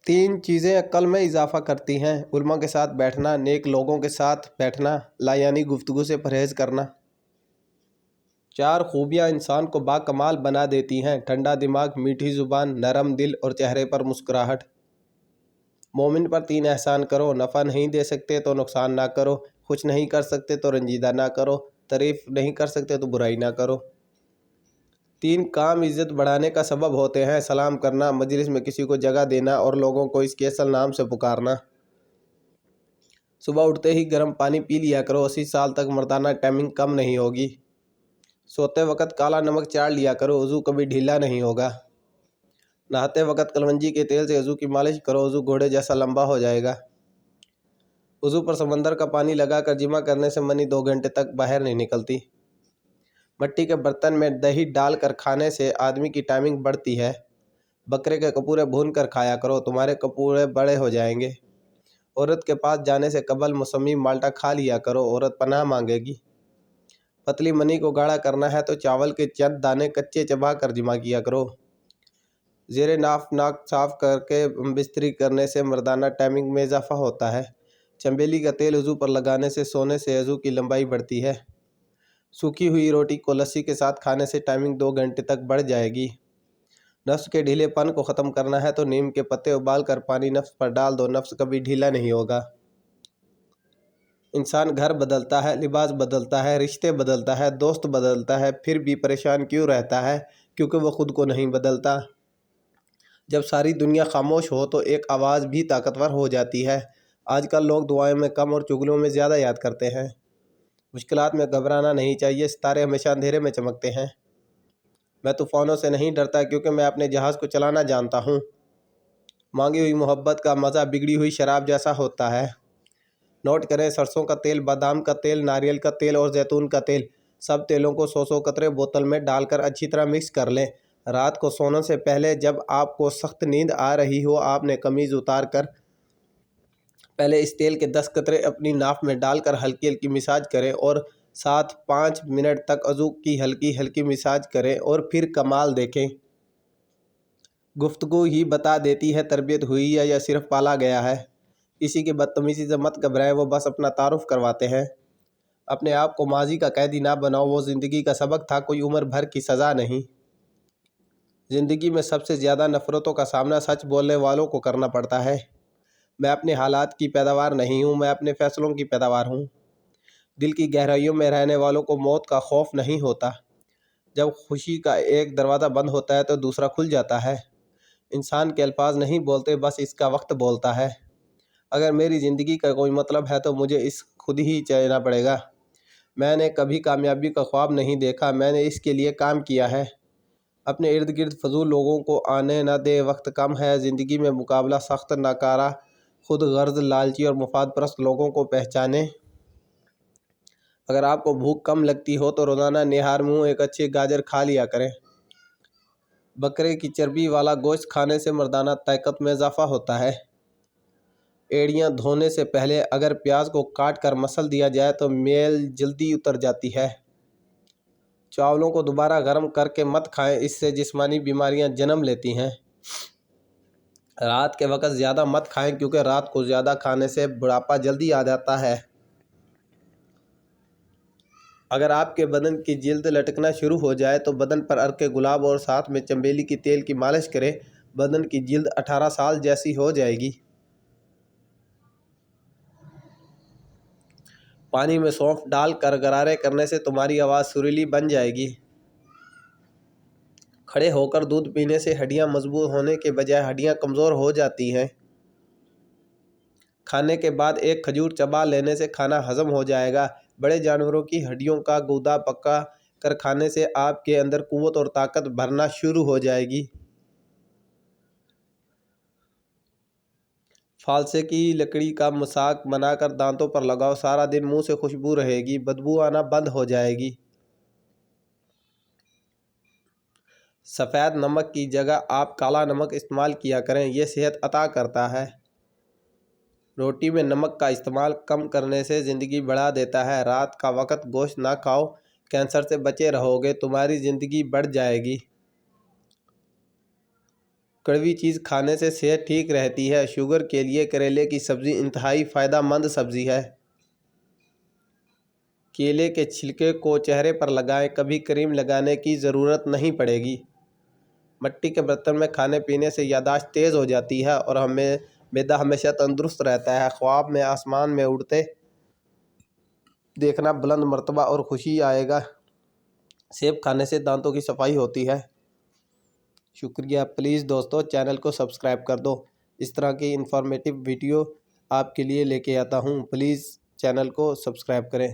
3 چیزیں عقل میں اضافہ کرتی ہیں: علماء کے ساتھ بیٹھنا، نیک لوگوں کے ساتھ بیٹھنا، لایعنی گفتگو سے پرہیز کرنا۔ 4 خوبیاں انسان کو باکمال بنا دیتی ہیں: ٹھنڈا دماغ، میٹھی زبان، نرم دل اور چہرے پر مسکراہٹ۔ مومن پر 3 احسان کرو: نفع نہیں دے سکتے تو نقصان نہ کرو، خوش نہیں کر سکتے تو رنجیدہ نہ کرو، تعریف نہیں کر سکتے تو برائی نہ کرو۔ 3 کام عزت بڑھانے کا سبب ہوتے ہیں: سلام کرنا، مجلس میں کسی کو جگہ دینا اور لوگوں کو اس کے اصل نام سے پکارنا۔ صبح اٹھتے ہی گرم پانی پی لیا کرو، 80 سال تک مردانہ ٹائمنگ کم نہیں ہوگی۔ سوتے وقت کالا نمک چاڑ لیا کرو، وضو کبھی ڈھیلا نہیں ہوگا۔ نہاتے وقت کلونجی کے تیل سے وضو کی مالش کرو، وضو گھوڑے جیسا لمبا ہو جائے گا۔ وضو پر سمندر کا پانی لگا کر جمع کرنے سے منی 2 گھنٹے تک باہر نہیں نکلتی۔ مٹی کے برتن میں دہی ڈال کر کھانے سے آدمی کی ٹائمنگ بڑھتی ہے۔ بکرے کے کپورے بھون کر کھایا کرو، تمہارے کپورے بڑے ہو جائیں گے۔ عورت کے پاس جانے سے قبل موسمی مالٹا کھا لیا کرو، عورت پناہ مانگے گی۔ پتلی منی کو گاڑھا کرنا ہے تو چاول کے چند دانے کچے چبا کر جمع کیا کرو۔ زیر ناف ناک صاف کر کے بستری کرنے سے مردانہ ٹائمنگ میں اضافہ ہوتا ہے۔ چنبیلی کا تیل وضو پر لگانے سے سونے سے وضو کی لمبائی بڑھتی ہے۔ سوکھی ہوئی روٹی کو لسی کے ساتھ کھانے سے ٹائمنگ 2 گھنٹے تک بڑھ جائے گی۔ نفس کے ڈھیلے پن کو ختم کرنا ہے تو نیم کے پتے ابال کر پانی نفس پر ڈال دو، نفس کبھی ڈھیلا نہیں ہوگا۔ انسان گھر بدلتا ہے، لباس بدلتا ہے، رشتے بدلتا ہے، دوست بدلتا ہے، پھر بھی پریشان کیوں رہتا ہے؟ کیونکہ وہ خود کو نہیں بدلتا۔ جب ساری دنیا خاموش ہو تو ایک آواز بھی طاقتور ہو جاتی ہے۔ آج کل لوگ دعائیں میں کم اور چغلیوں میں زیادہ یاد کرتے ہیں۔ مشکلات میں گھبرانا نہیں چاہیے، ستارے ہمیشہ اندھیرے میں چمکتے ہیں۔ میں طوفانوں سے نہیں ڈرتا کیونکہ میں اپنے جہاز کو چلانا جانتا ہوں۔ مانگی ہوئی محبت کا مزہ بگڑی ہوئی شراب جیسا ہوتا ہے۔ نوٹ کریں، سرسوں کا تیل، بادام کا تیل، ناریل کا تیل اور زیتون کا تیل، سب تیلوں کو 100 قطرے بوتل میں ڈال کر اچھی طرح مکس کر لیں۔ رات کو سونے سے پہلے جب آپ کو سخت نیند آ رہی ہو، آپ نے قمیض اتار کر پہلے اس تیل کے 10 قطرے اپنی ناف میں ڈال کر ہلکی ہلکی مساج کریں اور ساتھ 5 منٹ تک عضو کی ہلکی ہلکی مساج کریں اور پھر کمال دیکھیں۔ گفتگو ہی بتا دیتی ہے تربیت ہوئی ہے یا صرف پالا گیا ہے۔ کسی کی بدتمیزی سے مت گھبرائیں، وہ بس اپنا تعارف کرواتے ہیں۔ اپنے آپ کو ماضی کا قیدی نہ بناؤ، وہ زندگی کا سبق تھا، کوئی عمر بھر کی سزا نہیں۔ زندگی میں سب سے زیادہ نفرتوں کا سامنا سچ بولنے والوں کو کرنا پڑتا ہے۔ میں اپنے حالات کی پیداوار نہیں ہوں، میں اپنے فیصلوں کی پیداوار ہوں۔ دل کی گہرائیوں میں رہنے والوں کو موت کا خوف نہیں ہوتا۔ جب خوشی کا ایک دروازہ بند ہوتا ہے تو دوسرا کھل جاتا ہے۔ انسان کے الفاظ نہیں بولتے، بس اس کا وقت بولتا ہے۔ اگر میری زندگی کا کوئی مطلب ہے تو مجھے اس خود ہی چینا پڑے گا۔ میں نے کبھی کامیابی کا خواب نہیں دیکھا، میں نے اس کے لیے کام کیا ہے۔ اپنے ارد گرد فضول لوگوں کو آنے نہ دے، وقت کم ہے، زندگی میں مقابلہ سخت، ناکارہ، خود غرض، لالچی اور مفاد پرست لوگوں کو پہچانیں۔ اگر آپ کو بھوک کم لگتی ہو تو روزانہ نہار منہ ایک اچھی گاجر کھا لیا کریں۔ بکرے کی چربی والا گوشت کھانے سے مردانہ طاقت میں اضافہ ہوتا ہے۔ ایڑیاں دھونے سے پہلے اگر پیاز کو کاٹ کر مسل دیا جائے تو میل جلدی اتر جاتی ہے۔ چاولوں کو دوبارہ گرم کر کے مت کھائیں، اس سے جسمانی بیماریاں جنم لیتی ہیں۔ رات کے وقت زیادہ مت کھائیں کیونکہ رات کو زیادہ کھانے سے بڑھاپا جلدی آ جاتا ہے۔ اگر آپ کے بدن کی جلد لٹکنا شروع ہو جائے تو بدن پر عرق گلاب اور ساتھ میں چنبیلی کی تیل کی مالش کریں، بدن کی جلد 18 سال جیسی ہو جائے گی۔ پانی میں سونف ڈال کر غرارے کرنے سے تمہاری آواز سریلی بن جائے گی۔ کھڑے ہو کر دودھ پینے سے ہڈیاں مضبوط ہونے کے بجائے ہڈیاں کمزور ہو جاتی ہیں۔ کھانے کے بعد ایک کھجور چبا لینے سے کھانا ہضم ہو جائے گا۔ بڑے جانوروں کی ہڈیوں کا گودا پکا کر کھانے سے آپ کے اندر قوت اور طاقت بھرنا شروع ہو جائے گی۔ فالسے کی لکڑی کا مساک بنا کر دانتوں پر لگاؤ، سارا دن منہ سے خوشبو رہے گی، بدبو آنا بند ہو جائے گی۔ سفید نمک کی جگہ آپ کالا نمک استعمال کیا کریں، یہ صحت عطا کرتا ہے۔ روٹی میں نمک کا استعمال کم کرنے سے زندگی بڑھا دیتا ہے۔ رات کا وقت گوشت نہ کھاؤ، کینسر سے بچے رہو گے، تمہاری زندگی بڑھ جائے گی۔ کڑوی چیز کھانے سے صحت ٹھیک رہتی ہے۔ شوگر کے لیے کریلے کی سبزی انتہائی فائدہ مند سبزی ہے۔ کیلے کے چھلکے کو چہرے پر لگائیں، کبھی کریم لگانے کی ضرورت نہیں پڑے گی۔ مٹی کے برتن میں کھانے پینے سے یادداشت تیز ہو جاتی ہے اور معدہ ہمیشہ تندرست رہتا ہے۔ خواب میں آسمان میں اڑتے دیکھنا بلند مرتبہ اور خوشی آئے گا۔ سیب کھانے سے دانتوں کی صفائی ہوتی ہے۔ شکریہ۔ پلیز دوستو چینل کو سبسکرائب کر دو۔ اس طرح کی انفارمیٹیو ویڈیو آپ کے لیے لے کے آتا ہوں۔ پلیز چینل کو سبسکرائب کریں۔